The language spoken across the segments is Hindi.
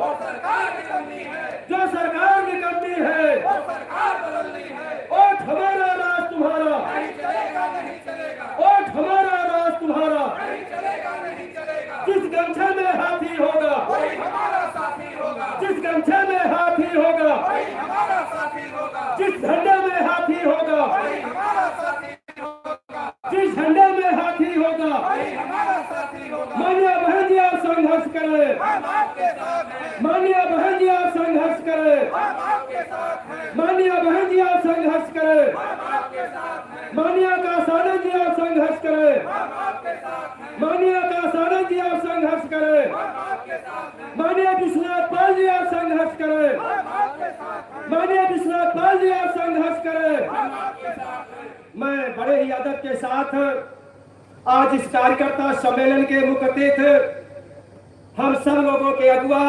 वो सरकार निकलनी है, जो सरकार निकलनी है, वो सरकार बदलनी है। वोट हमारा राज तुम्हारा, नहीं चलेगा, नहीं चलेगा, वोट हमारा राज तुम्हारा। नहीं चलेगा, नहीं चलेगा। जिस गमछे में हाथी होगा, वही हमारा साथी होगा, जिस गमछे में हाथी होगा, वही हमारा साथी होगा, जिस झंडे में हाथी होगा, वही हमारा साथी होगा, जिस झंडे में हाथी होगा। वही हमारा साथी होगा। माननीय बहन जी आप संघर्ष करें, हम आपके साथ हैं, माननीय बहन जी आप संघर्ष करें, हम आपके साथ हैं, माननीय बहन जी आप संघर्ष करें, हम आपके साथ हैं, माननीय कासानंद जी आप संघर्ष करें, हम आपके साथ हैं, माननीय कासानंद जी आप संघर्ष करें, हम आपके साथ हैं, माननीय विश्वनाथ पाल जी आप संघर्ष करें, हम आपके साथ हैं, माननीय विश्वनाथ पाल जी आप संघर्ष करें। हम आपके साथ हैं। मैं बड़े ही अदब के साथ आज इस कार्यकर्ता सम्मेलन के मुख्य अतिथि हम सब लोगों के अगुआ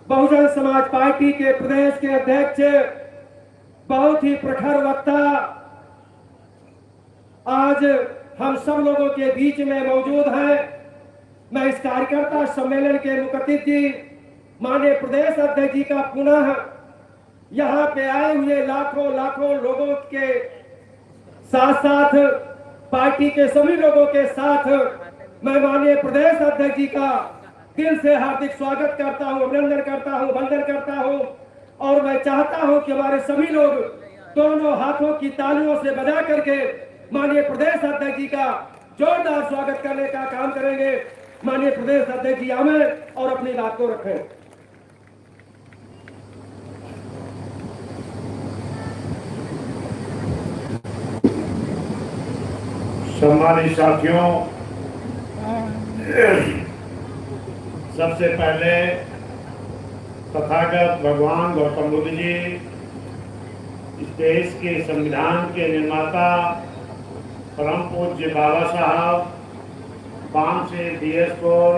बहुजन समाज पार्टी के प्रदेश के अध्यक्ष बहुत ही प्रखर वक्ता आज हम सब लोगों के बीच में मौजूद हैं। मैं इस कार्यकर्ता सम्मेलन के मुख्य अतिथि माननीय प्रदेश अध्यक्ष जी का पुनः यहाँ पे आए हुए लाखों लाखों लोगों के साथ साथ पार्टी के सभी लोगों के साथ मैं माननीय प्रदेश अध्यक्ष जी का दिल से हार्दिक स्वागत करता हूं, अभिनंदन करता हूं, वंदन करता हूं। और मैं चाहता हूं कि हमारे सभी लोग दोनों हाथों की तालियों से बजा करके माननीय प्रदेश अध्यक्ष जी का जोरदार स्वागत करने का काम करेंगे। माननीय प्रदेश अध्यक्ष जी आए और अपनी बात को रखें। सम्मानित साथियों, सबसे पहले तथागत भगवान गौतम बुद्ध जी, इस देश के संविधान के निर्माता परम पूज्य बाबा साहब, बामसे DS4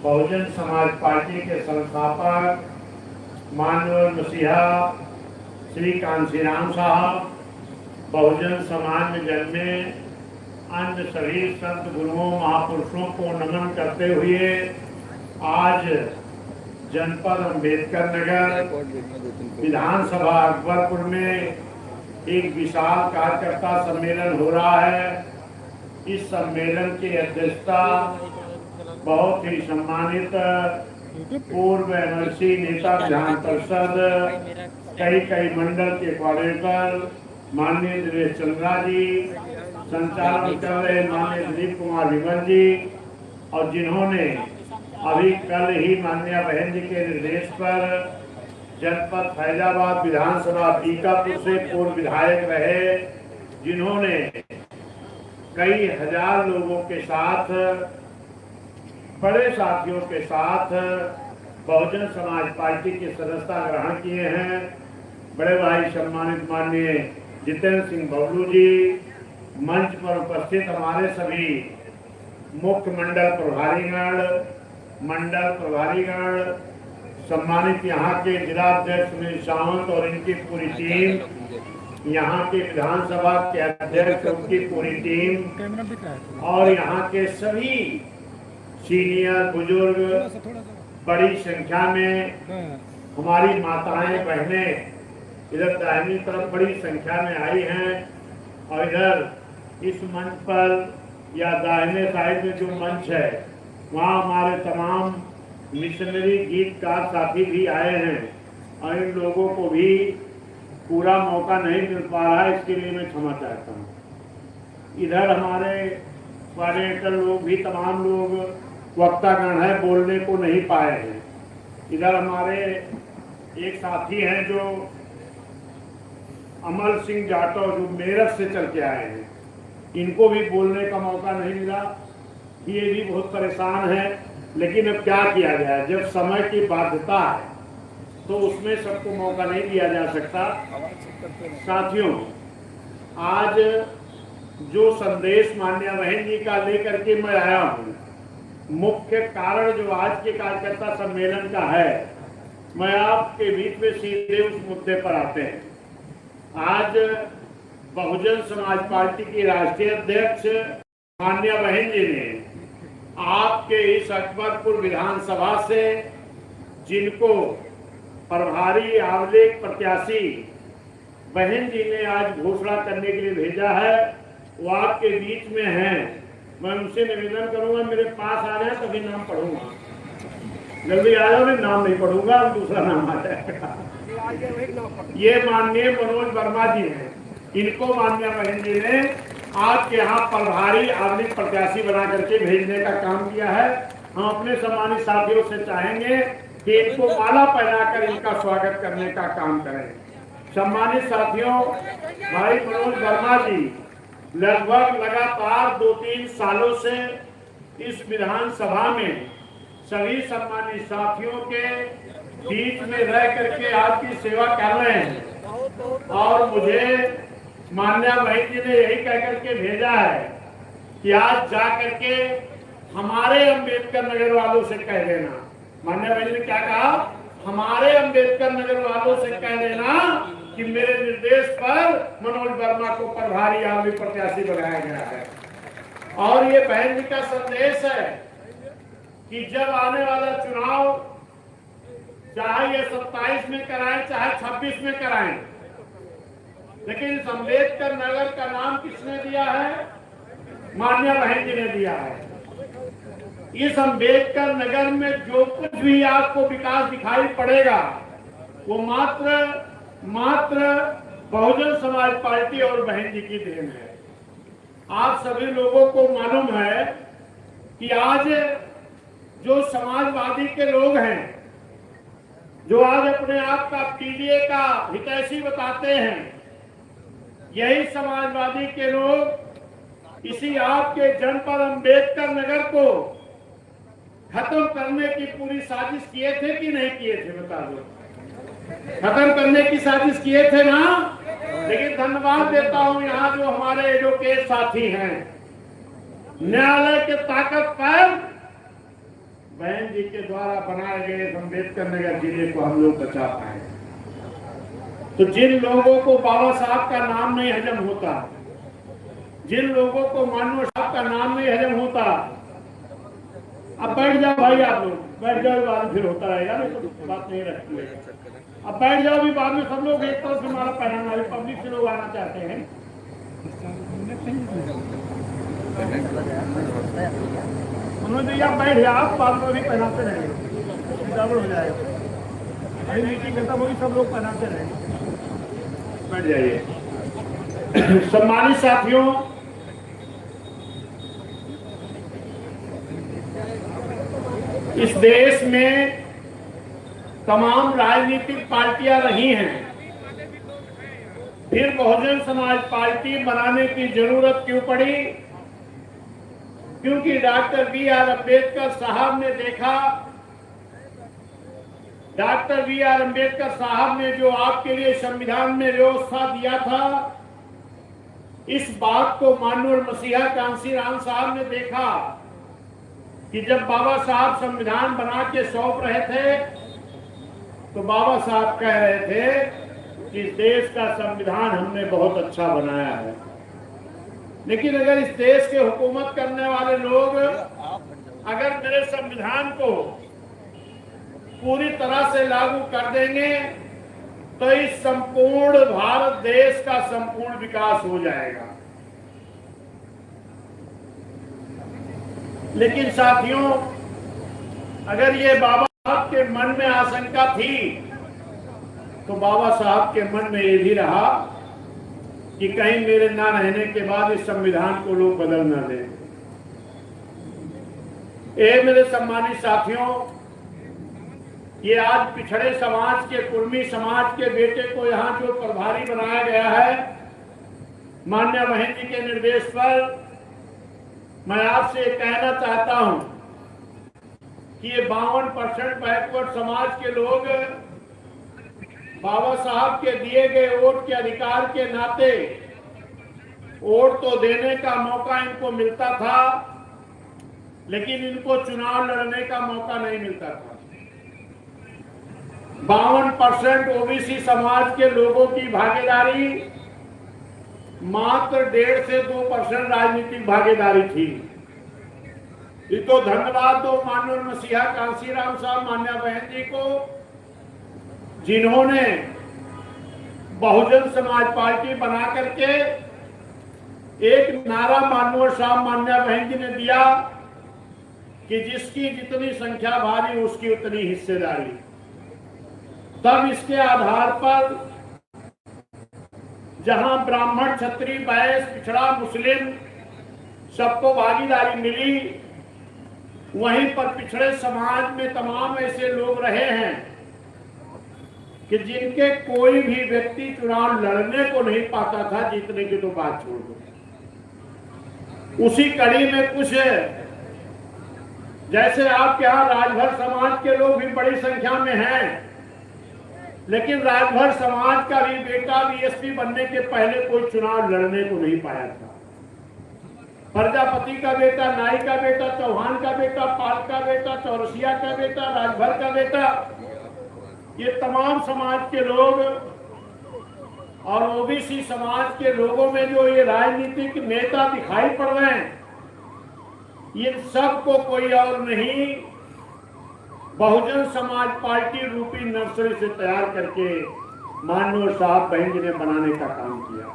बहुजन समाज पार्टी के संस्थापक माननीय मसीहा श्री कांशीराम साहब, बहुजन समाज में जन्मे अन्य सभी संत गुरुओं महापुरुषों को नमन करते हुए आज जनपद अम्बेडकर नगर विधानसभा अकबरपुर में एक विशाल कार्यकर्ता सम्मेलन हो रहा है। इस सम्मेलन की अध्यक्षता बहुत ही सम्मानित पूर्व MLC नेता विधान परिषद कई मंडल के कोऑर्डिनेटर माननीय दिनेश चंद्रा जी, संचालन कर रहे माननीय दिलीप कुमार विमल जी, और जिन्होंने अभी कल ही माननीय बहन जी के निर्देश पर जनपद फैजाबाद विधानसभा बीकापुर से पूर्व विधायक रहे, जिन्होंने कई हजार लोगों के साथ, बड़े साथियों के साथ बहुजन समाज पार्टी की सदस्यता ग्रहण किए हैं। बड़े भाई सम्मानित माननीय जितेंद्र सिंह बबलू जी, मंच पर उपस्थित हमारे सभी मुख्य मंडल प्रभारीगण, सम्मानित यहाँ के जिलाध्यक्ष सुनील सावंत और इनकी पूरी टीम, यहाँ के विधानसभा के अध्यक्ष उनकी पूरी टीम, और यहाँ के सभी सीनियर बुजुर्ग, बड़ी संख्या में हमारी माताएं बहनें इधर दाहिनी तरफ बड़ी संख्या में आई हैं, और इधर इस मंच पर या दाहिने साइड में जो मंच है वहाँ हमारे तमाम मिशनरी गीतकार साथी भी आए हैं, और इन लोगों को भी पूरा मौका नहीं मिल पा रहा है, इसके लिए मैं क्षमा चाहता हूँ। इधर हमारे कोऑर्डिनेटर लोग भी, तमाम लोग वक्तागण है, बोलने को नहीं पाए हैं। इधर हमारे एक साथी हैं जो अमल सिंह जाटव, जो मेरठ से चल के आए हैं, इनको भी बोलने का मौका नहीं मिला। ये भी बहुत परेशान है, लेकिन अब क्या किया जाए, जब समय की बाध्यता है तो उसमें सबको मौका नहीं दिया जा सकता। साथियों, आज जो संदेश माननीय बहन जी का लेकर के मैं आया हूँ, मुख्य कारण जो आज के कार्यकर्ता सम्मेलन का है, मैं आपके बीच में सीधे उस मुद्दे पर आते हैं। आज बहुजन समाज पार्टी की राष्ट्रीय अध्यक्ष माननीय बहन जी ने आपके इस अकबरपुर विधानसभा से जिनको प्रभारी आंवले प्रत्याशी बहन जी ने आज घोषणा करने के लिए भेजा है, वो आपके बीच में हैं। मैं उनसे निवेदन करूंगा मेरे पास आ जाए तभी नाम पढ़ूंगा, जल्दी आ जाओ, मैं नाम नहीं पढ़ूंगा, दूसरा नाम आ जाएगा। ये माननीय मनोज वर्मा जी हैं, इनको माननीय बहन जी ने आपके यहाँ प्रभारी आंवले प्रत्याशी बना करके भेजने का काम किया है। हम अपने सम्मानित साथियों से चाहेंगे कि इनको माला पहनाकर इनका स्वागत करने का काम करें। सम्मानित साथियों, भाई मनोज वर्मा जी लगभग लगातार 2-3 सालों से इस विधानसभा में सभी सम्मानित साथियों के बीच में रह करके आपकी सेवा कर रहे हैं और मुझे माननीय बहन जी ने यही कह करके भेजा है कि आज जा करके हमारे अंबेडकर नगर वालों से कह देना। माननीय बहन जी ने क्या कहा? हमारे अंबेडकर नगर वालों से कह देना कि मेरे निर्देश पर मनोज वर्मा को प्रभारी आंवले प्रत्याशी बनाया गया है। और ये बहन जी का संदेश है कि जब आने वाला चुनाव चाहे ये 27 में कराएं चाहे 26 में कराएं, लेकिन इस अम्बेडकर नगर का नाम किसने दिया है? माननीय बहन जी ने दिया है। इस अम्बेडकर नगर में जो कुछ भी आपको विकास दिखाई पड़ेगा वो मात्र बहुजन समाज पार्टी और बहन जी की देन है। आप सभी लोगों को मालूम है कि आज जो समाजवादी के लोग हैं, जो आज अपने आप का पीडीए का हितैषी बताते हैं, यही समाजवादी के लोग इसी आपके जनपद अम्बेडकर नगर को खत्म करने की पूरी साजिश किए थे कि नहीं किए थे? बता दो। खत्म करने की साजिश किए थे ना? लेकिन धन्यवाद देता हूं यहाँ जो हमारे एडवोकेट साथी हैं, न्यायालय के ताकत पर बहन जी के द्वारा बनाए गए अम्बेडकर नगर जिले को हम लोग बचा पाए। तो जिन लोगों को बाबा साहब का नाम नहीं हजम होता, जिन लोगों को मानव साहब का नाम नहीं हजम होता, अब बैठ जाओ भाई, आप लोग बैठ जाओ, बाद फिर होता रहेगा, नहीं तो बात नहीं रखती है। अब बैठ जाओ भी, बाद में सब लोग एक तरफ से हमारा पहनाना, पब्लिक से लोग आना चाहते हैं। उन्होंने आप बैठ जाओ, आप बाद में भी पहनाते रहेंगे, गड़बड़ हो जाएगा। मीटिंग खत्म होगी, सब लोग पहनाते रहेंगे, बैठ जाइए। सम्मानित साथियों, इस देश में तमाम राजनीतिक पार्टियां रही हैं, फिर बहुजन समाज पार्टी बनाने की जरूरत क्यों पड़ी? क्योंकि डॉक्टर B.R. अम्बेडकर साहब ने देखा, डॉक्टर B.R. अम्बेडकर साहब ने जो आपके लिए संविधान में व्यवस्था दिया था, इस बात को माननीय मसीहा कांशीराम साहब ने देखा कि जब बाबा साहब संविधान बना के सौंप रहे थे तो बाबा साहब कह रहे थे कि इस देश का संविधान हमने बहुत अच्छा बनाया है, लेकिन अगर इस देश के हुकूमत करने वाले लोग अगर मेरे संविधान को पूरी तरह से लागू कर देंगे तो इस संपूर्ण भारत देश का संपूर्ण विकास हो जाएगा। लेकिन साथियों, अगर ये बाबा साहब के मन में आशंका थी तो बाबा साहब के मन में ये भी रहा कि कहीं मेरे ना रहने के बाद इस संविधान को लोग बदल ना दें। ये मेरे सम्मानित साथियों, ये आज पिछड़े समाज के, कुर्मी समाज के बेटे को यहाँ जो प्रभारी बनाया गया है, माननीय बहन जी के निर्देश पर, मैं आपसे कहना चाहता हूं कि ये 52% बैकवर्ड समाज के लोग बाबा साहब के दिए गए वोट के अधिकार के नाते वोट तो देने का मौका इनको मिलता था, लेकिन इनको चुनाव लड़ने का मौका नहीं मिलता था। 52% ओबीसी समाज के लोगों की भागीदारी मात्र 1.5 से 2% राजनीतिक भागीदारी थी। ये तो धन्यवाद दो माननीय मसीहा कांसीराम साहब मान्या बहन जी को, जिन्होंने बहुजन समाज पार्टी बना करके एक नारा माननीय साहब मान्या बहन जी ने दिया कि जिसकी जितनी संख्या भारी उसकी उतनी हिस्सेदारी। तब इसके आधार पर जहां ब्राह्मण, क्षत्रिय, वैश्य, पिछड़ा, मुस्लिम सबको भागीदारी मिली, वहीं पर पिछड़े समाज में तमाम ऐसे लोग रहे हैं कि जिनके कोई भी व्यक्ति चुनाव लड़ने को नहीं पाता था, जीतने की तो बात छोड़ दो। उसी कड़ी में कुछ जैसे आपके यहाँ राजभर समाज के लोग भी बड़ी संख्या में हैं, लेकिन राजभर समाज का भी बेटा बीएसपी बनने के पहले कोई चुनाव लड़ने को नहीं पाया था। प्रजापति का बेटा, नाई का बेटा, चौहान का बेटा, पाल का बेटा, चौरसिया का बेटा, राजभर का बेटा, ये तमाम समाज के लोग और ओबीसी समाज के लोगों में जो ये राजनीतिक नेता दिखाई पड़ रहे हैं, ये सबको कोई और नहीं बहुजन समाज पार्टी रूपी नर्सरी से तैयार करके माननीय साहब बहन जी ने बनाने का काम किया।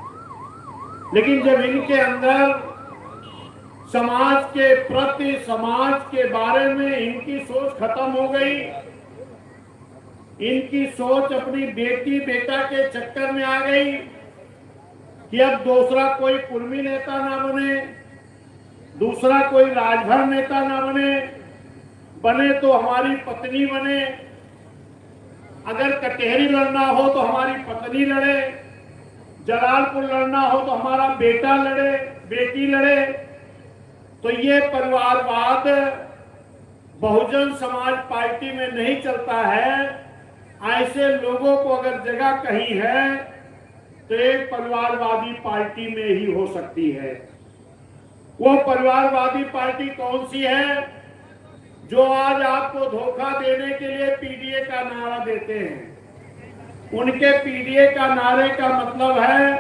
लेकिन जब इनके अंदर समाज के प्रति, समाज के बारे में इनकी सोच खत्म हो गई, इनकी सोच अपनी बेटी बेटा के चक्कर में आ गई कि अब दूसरा कोई कुर्मी नेता ना बने, दूसरा कोई राजभर नेता ना बने तो हमारी पत्नी बने, अगर कटहरी लड़ना हो तो हमारी पत्नी लड़े, जलालपुर लड़ना हो तो हमारा बेटा लड़े, बेटी लड़े। तो ये परिवारवाद बहुजन समाज पार्टी में नहीं चलता है। ऐसे लोगों को अगर जगह कहीं है तो एक परिवारवादी पार्टी में ही हो सकती है। वो परिवारवादी पार्टी कौन सी है? जो आज आपको धोखा देने के लिए पीडीए का नारा देते हैं। उनके पीडीए का नारे का मतलब है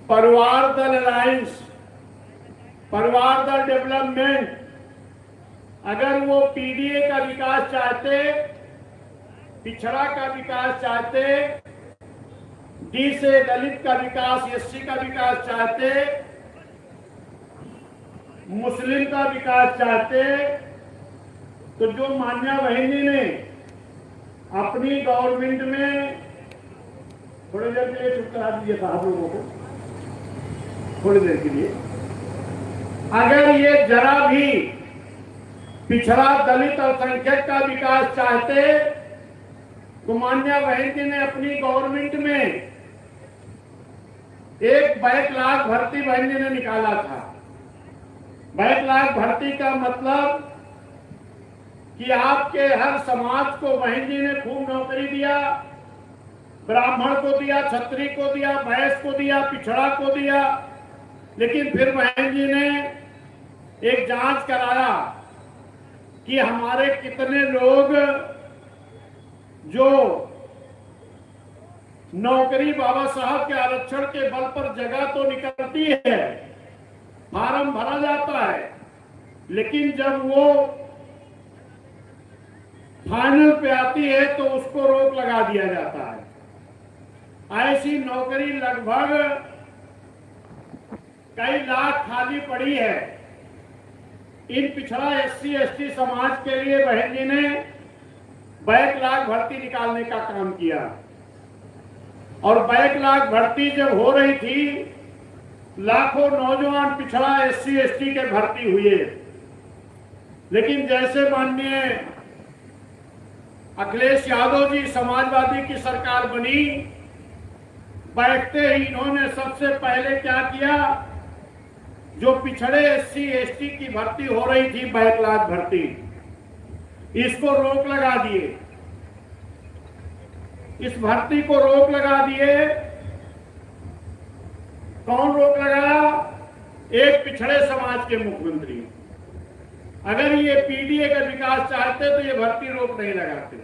परिवार दल अलायंस, परिवार दल डेवलपमेंट। अगर वो पीडीए का विकास चाहते, पिछड़ा का विकास चाहते, डी से दलित का विकास, एससी का विकास चाहते, मुस्लिम का विकास चाहते, तो जो मान्या बहनी ने अपनी गवर्नमेंट में, थोड़ी देर के लिए चुप करा दीजिए साहब लोगों को, थोड़ी देर के लिए, अगर ये जरा भी पिछड़ा, दलित, अल्पसंख्यक का विकास चाहते तो मान्या बहन जी ने अपनी गवर्नमेंट में एक बैकलॉग भर्ती बहन जी ने निकाला था। बैकलॉग भर्ती का मतलब कि आपके हर समाज को बहन जी ने खूब नौकरी दिया, ब्राह्मण को दिया, क्षत्रिय को दिया, वैश्य को दिया, पिछड़ा को दिया। लेकिन फिर बहन जी ने एक जांच कराया कि हमारे कितने लोग जो नौकरी बाबा साहब के आरक्षण के बल पर जगह तो निकलती है, फार्म भरा जाता है, लेकिन जब वो फाइनल पे आती है तो उसको रोक लगा दिया जाता है। ऐसी नौकरी लगभग कई लाख खाली पड़ी है। इन पिछड़ा एससी एसटी समाज के लिए बहन जी ने बैकलॉग भर्ती निकालने का काम किया। और बैकलॉग भर्ती जब हो रही थी, लाखों नौजवान पिछड़ा एससी एसटी के भर्ती हुए। लेकिन जैसे माननीय अखिलेश यादव जी समाजवादी की सरकार बनी, बैठते ही इन्होंने सबसे पहले क्या किया, जो पिछड़े एससी एसटी की भर्ती हो रही थी, बैकलॉग भर्ती, इसको रोक लगा दिए। इस भर्ती को रोक लगा दिए। कौन रोक लगाया? एक पिछड़े समाज के मुख्यमंत्री। अगर ये पीडीए का विकास चाहते तो ये भर्ती रोक नहीं लगाते।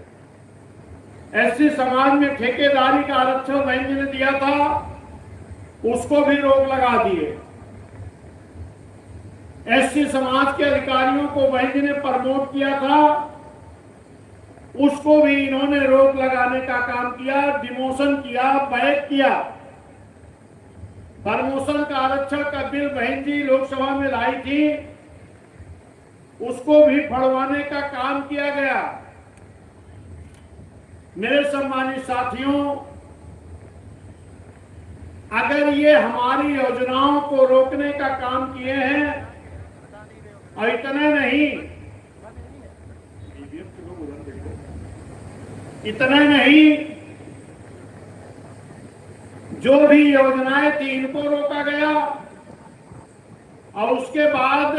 एससी समाज में ठेकेदारी का आरक्षण बहन जी ने दिया था, उसको भी रोक लगा दिए। एससी समाज के अधिकारियों को बहन जी ने प्रमोट किया था, उसको भी इन्होंने रोक लगाने का काम किया, डिमोशन किया, बैक किया। प्रमोशन का आरक्षण का बिल बहन जी लोकसभा में लाई थी, उसको भी फड़वाने का काम किया गया। मेरे सम्मानित साथियों, अगर ये हमारी योजनाओं को रोकने का काम किए हैं, और इतना नहीं, जो भी योजनाएं थी इनको रोका गया, और उसके बाद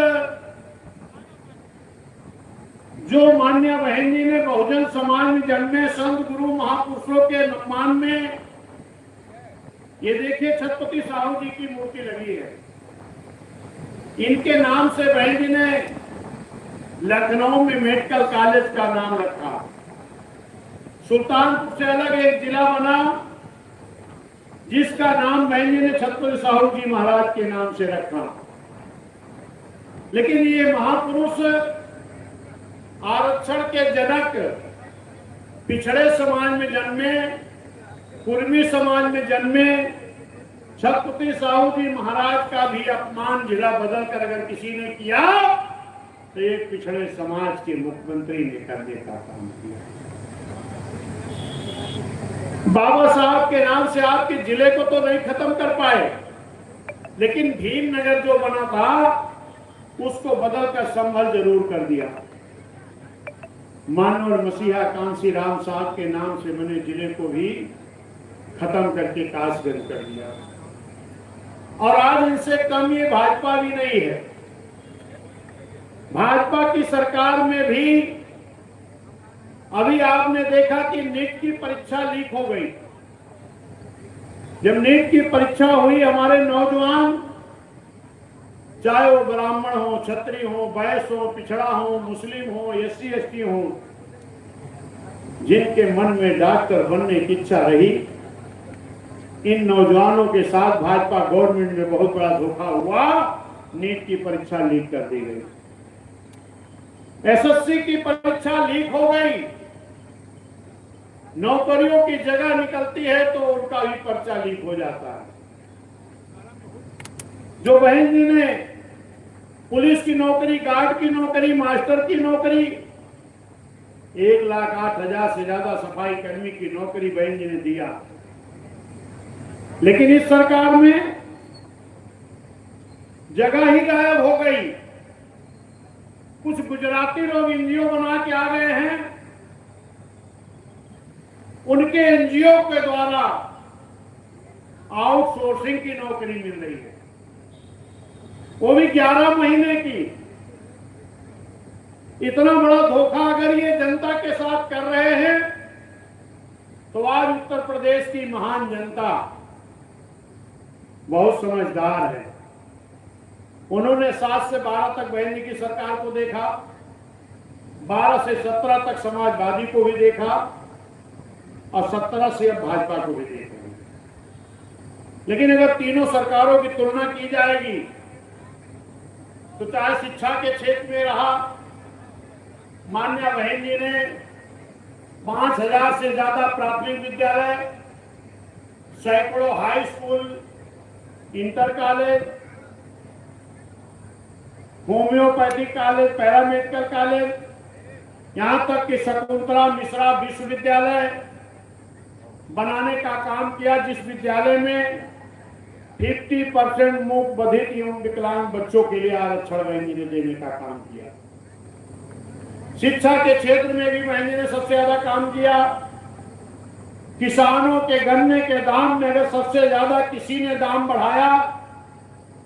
जो माननीय बहन जी ने बहुजन समाज में जन्मे संत गुरु महापुरुषों के मान में, ये देखिए छत्रपति साहू जी की मूर्ति लगी है, इनके नाम से बहन जी ने लखनऊ में मेडिकल कॉलेज का नाम रखा। सुल्तानपुर से अलग एक जिला बना जिसका नाम बहन जी ने छत्रपति साहू जी महाराज के नाम से रखा। लेकिन ये महापुरुष आरक्षण के जनक पिछड़े समाज में जन्मे, कुर्मी समाज में जन्मे छत्रपति साहू जी महाराज का भी अपमान जिला बदल कर अगर किसी ने किया तो एक पिछड़े समाज के मुख्यमंत्री ने करने का काम किया। बाबा साहब के नाम से आपके जिले को तो नहीं खत्म कर पाए, लेकिन भीमनगर जो बना था उसको बदल कर संभल जरूर कर दिया। मानवर मसीहा कांसी राम साहब के नाम से बने जिले को भी खत्म करके काशगंज कर दिया। और आज इनसे कम ये भाजपा भी नहीं है। भाजपा की सरकार में भी अभी आपने देखा कि नीट की परीक्षा लीक हो गई। जब नीट की परीक्षा हुई, हमारे नौजवान, चाहे वो ब्राह्मण हो, क्षत्रिय हो, वैश्य हो, पिछड़ा हो, मुस्लिम हो, एससी एसटी हो, जिनके मन में डॉक्टर बनने की इच्छा रही, इन नौजवानों के साथ भाजपा गवर्नमेंट में बहुत बड़ा धोखा हुआ। नीट की परीक्षा लीक कर दी गई, एसएससी की परीक्षा लीक हो गई। नौकरियों की जगह निकलती है तो उनका भी पर्चा लीक हो जाता है। जो बहन जी ने पुलिस की नौकरी, गार्ड की नौकरी, मास्टर की नौकरी, 1,08,000 से ज्यादा सफाई कर्मी की नौकरी बहन जी ने दिया। लेकिन इस सरकार में जगह ही गायब हो गई। कुछ गुजराती लोग एनजीओ बना के आ गए हैं, उनके एनजीओ के द्वारा आउटसोर्सिंग की नौकरी मिल रही है, वो भी 11 महीने की। इतना बड़ा धोखा अगर ये जनता के साथ कर रहे हैं तो आज उत्तर प्रदेश की महान जनता बहुत समझदार है। उन्होंने 7 से 12 तक बहन जी की सरकार को देखा, 12 से 17 तक समाजवादी को भी देखा, और 17 से अब भाजपा को भी देखा। लेकिन अगर तीनों सरकारों की तुलना की जाएगी तो चाहे शिक्षा के क्षेत्र में रहा, माननीय बहन जी ने 5,000 से ज्यादा प्राथमिक विद्यालय, सैकड़ों high school, inter college, homeopathic college, paramedical college, यहां तक कि शकुंतला मिश्रा विश्वविद्यालय बनाने का काम किया, जिस विद्यालय में 50% मूक बधिर एवं विकलांग बच्चों के लिए आरक्षण बहन जी ने देने का काम किया। शिक्षा के क्षेत्र में भी बहन जी ने सबसे ज्यादा काम किया। किसानों के गन्ने के दाम में अगर सबसे ज्यादा किसी ने दाम बढ़ाया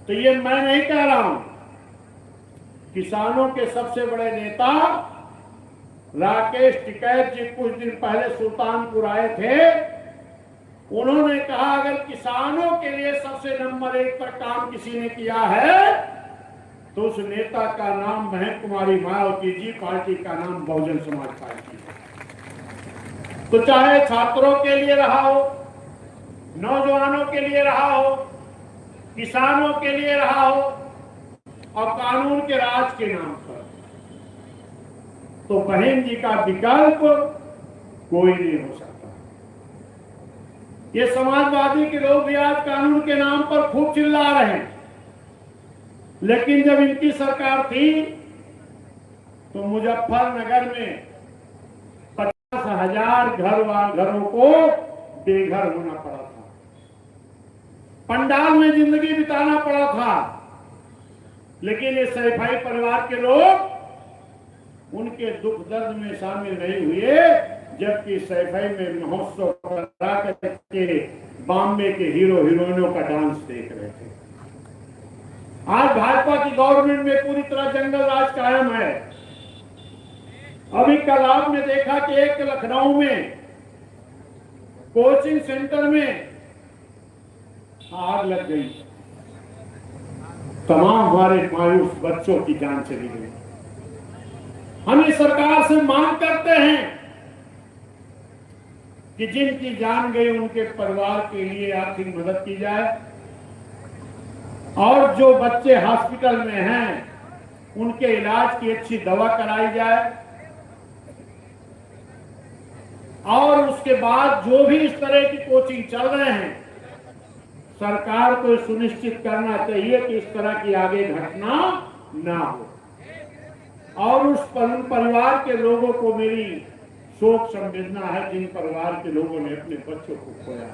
तो ये मैं नहीं कह रहा हूं, किसानों के सबसे बड़े नेता राकेश टिकैत जी कुछ दिन पहले सुल्तानपुर आए थे। उन्होंने कहा अगर किसानों के लिए सबसे नंबर 1 पर काम किसी ने किया है तो उस नेता का नाम महक कुमारी मायावती जी, पार्टी का नाम बहुजन समाज पार्टी है। तो चाहे छात्रों के लिए रहा हो, नौजवानों के लिए रहा हो, किसानों के लिए रहा हो, और कानून के राज के नाम पर, तो बहन जी का विकल्प कोई नहीं हो सकता। ये समाजवादी के लोग भी आज कानून के नाम पर खूब चिल्ला रहे हैं, लेकिन जब इनकी सरकार थी तो मुजफ्फरनगर में 50,000 घरों को बेघर होना पड़ा था, पंडाल में जिंदगी बिताना पड़ा था। लेकिन ये सैफई परिवार के लोग उनके दुख दर्द में शामिल नहीं हुए, जबकि सैफई में महोत्सव करा करके बॉम्बे के हीरो हीरोइनों का डांस देख रहे थे। आज भाजपा की गवर्नमेंट में पूरी तरह जंगल राज कायम है। अभी कल आपने देखा कि एक लखनऊ में कोचिंग सेंटर में आग लग गई, तमाम हमारे मायूस बच्चों की जान चली गई। हम इस सरकार से मांग करते हैं कि जिनकी जान गई उनके परिवार के लिए आर्थिक मदद की जाए, और जो बच्चे हॉस्पिटल में हैं उनके इलाज की अच्छी दवा कराई जाए, और उसके बाद जो भी इस तरह की कोचिंग चल रहे हैं, सरकार को सुनिश्चित करना चाहिए कि इस तरह की आगे घटना ना हो। और उस परिवार के लोगों को मेरी शोक संवेदना है जिन परिवार के लोगों ने अपने बच्चों को खोया।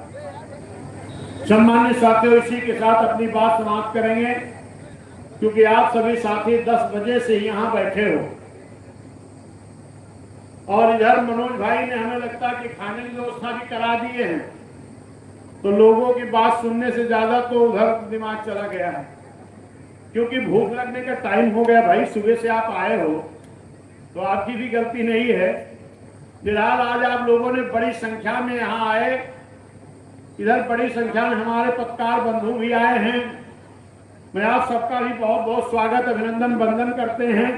सम्मानित साथियों, इसी के साथ अपनी बात समाप्त करेंगे, क्योंकि आप सभी साथी 10 बजे से यहाँ बैठे हो, और इधर मनोज भाई ने हमें लगता है कि खाने की व्यवस्था भी करा दिए हैं, तो लोगों की बात सुनने से ज्यादा तो उधर दिमाग चला गया है, क्योंकि भूख लगने का टाइम हो गया। भाई सुबह से आप आए हो तो आपकी भी गलती नहीं है। फिलहाल आज आप लोगों ने बड़ी संख्या में यहाँ आए, इधर बड़ी संख्या में हमारे पत्रकार बंधु भी आए हैं। मैं आप सबका भी बहुत बहुत स्वागत अभिनंदन वंदन करते हैं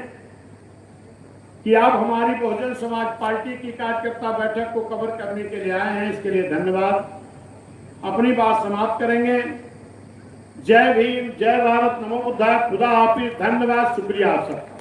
कि आप हमारी बहुजन समाज पार्टी की कार्यकर्ता बैठक को कवर करने के लिए आए हैं, इसके लिए धन्यवाद। अपनी बात समाप्त करेंगे। जय भीम, जय भारत, नमो बुद्धाय, खुदा हाफिज, धन्यवाद, शुक्रिया आप सबका।